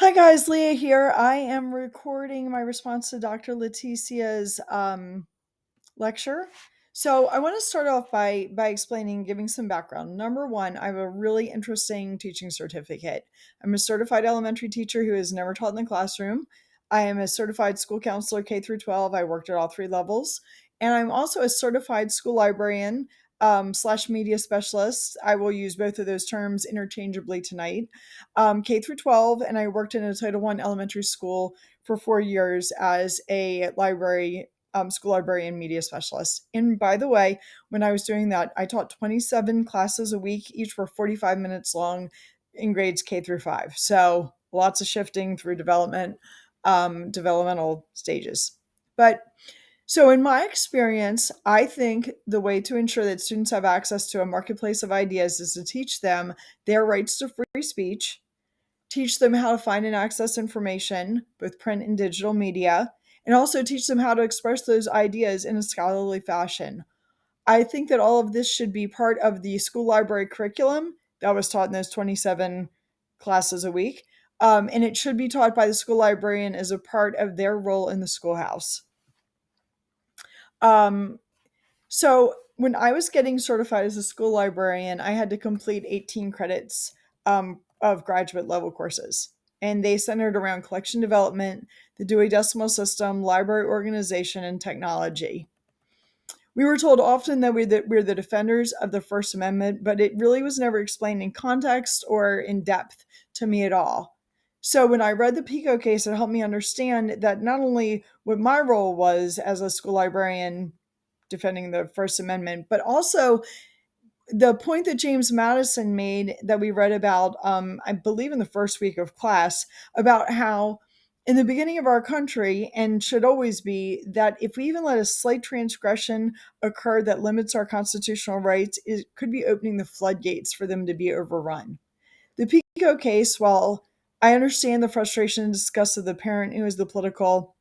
Hi guys, Leah here. I am recording my response to Dr. Leticia's lecture. So I want to start off by explaining, giving some background. Number one, I have a really interesting teaching certificate. I'm a certified elementary teacher who has never taught in the classroom. I am a certified school counselor K through 12. I worked at all three levels, and I'm also a certified school librarian slash media specialist. I will use both of those terms interchangeably tonight. K through 12, and I worked in a Title I elementary school for 4 years as a school librarian media specialist. And by the way, when I was doing that, I taught 27 classes a week, each were 45 minutes long in grades K through 5. So lots of shifting through developmental stages. But so, in my experience, I think the way to ensure that students have access to a marketplace of ideas is to teach them their rights to free speech, teach them how to find and access information, both print and digital media, and also teach them how to express those ideas in a scholarly fashion. I think that all of this should be part of the school library curriculum that was taught in those 27 classes a week. And it should be taught by the school librarian as a part of their role in the schoolhouse. Um, so when I was getting certified as a school librarian, I had to complete 18 credits of graduate level courses. And they centered around collection development, the Dewey Decimal System, library organization, and technology. We were told often that we're the defenders of the First Amendment, but it really was never explained in context or in depth to me at all. So when I read the Pico case, it helped me understand that not only what my role was as a school librarian defending the First Amendment, but also the point that James Madison made that we read about, I believe in the first week of class, about how in the beginning of our country, and should always be, that if we even let a slight transgression occur that limits our constitutional rights, it could be opening the floodgates for them to be overrun. The Pico case, while I understand the frustration and disgust of the parent who is the political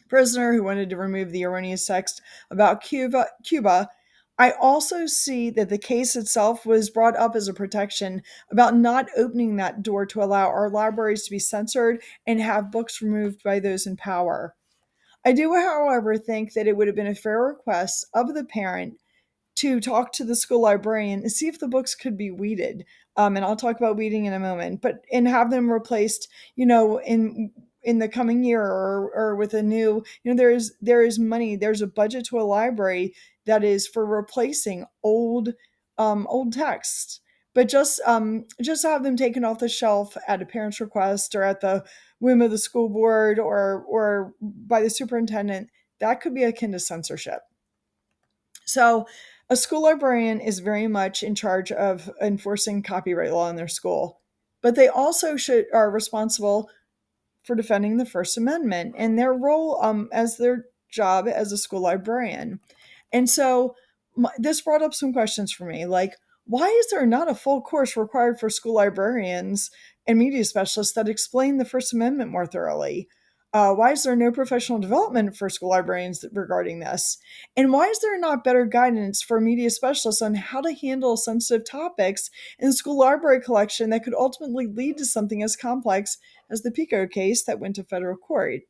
prisoner who wanted to remove the erroneous text about Cuba, I also see that the case itself was brought up as a protection about not opening that door to allow our libraries to be censored and have books removed by those in power. I do, however, think that it would have been a fair request of the parent to talk to the school librarian and see if the books could be weeded. And I'll talk about weeding in a moment, but and have them replaced, in the coming year, or with a new, there is money, there's a budget to a library that is for replacing old texts. But just have them taken off the shelf at a parent's request or at the whim of the school board or by the superintendent, that could be akin to censorship. So, a school librarian is very much in charge of enforcing copyright law in their school, but they also are responsible for defending the First Amendment and their role as their job as a school librarian. And so, this brought up some questions for me, like why is there not a full course required for school librarians and media specialists that explain the First Amendment more thoroughly? Why is there no professional development for school librarians regarding this? And why is there not better guidance for media specialists on how to handle sensitive topics in the school library collection that could ultimately lead to something as complex as the Pico case that went to federal court?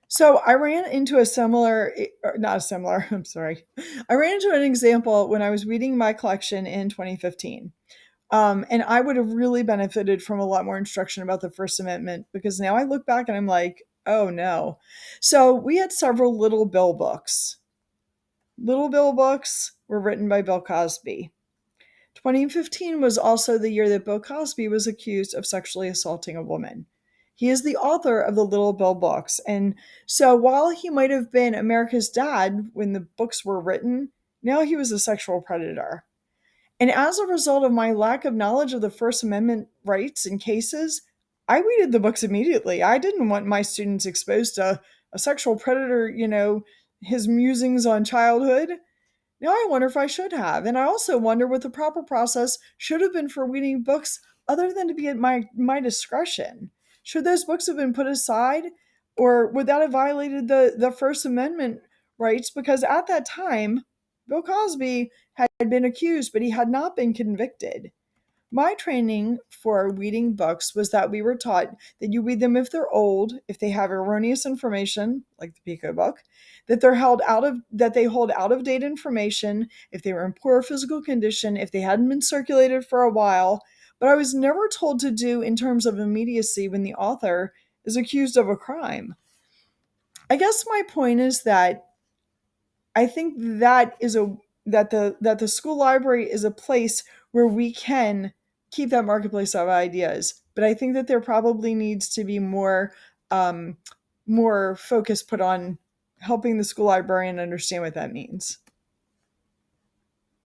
So I ran into a similar, not a similar, I'm sorry. I ran into an example when I was reading my collection in 2015. And I would have really benefited from a lot more instruction about the First Amendment because now I look back and I'm like, oh no. So we had several Little Bill books. Little Bill books were written by Bill Cosby. 2015 was also the year that Bill Cosby was accused of sexually assaulting a woman. He is the author of the Little Bill books. And so while he might have been America's dad when the books were written, now he was a sexual predator. And as a result of my lack of knowledge of the First Amendment rights and cases, I weeded the books immediately. I didn't want my students exposed to a sexual predator, his musings on childhood. Now I wonder if I should have. And I also wonder what the proper process should have been for weeding books other than to be at my discretion. Should those books have been put aside? Or would that have violated the First Amendment rights? Because at that time, Bill Cosby had been accused, but he had not been convicted. My training for reading books was that we were taught that you read them if they're old, if they have erroneous information, like the Pico book, that they hold out of date information, if they were in poor physical condition, if they hadn't been circulated for a while. But I was never told to do in terms of immediacy when the author is accused of a crime. I guess my point is that I think that the school library is a place where we can keep that marketplace of ideas. But I think that there probably needs to be um, more focus put on helping the school librarian understand what that means.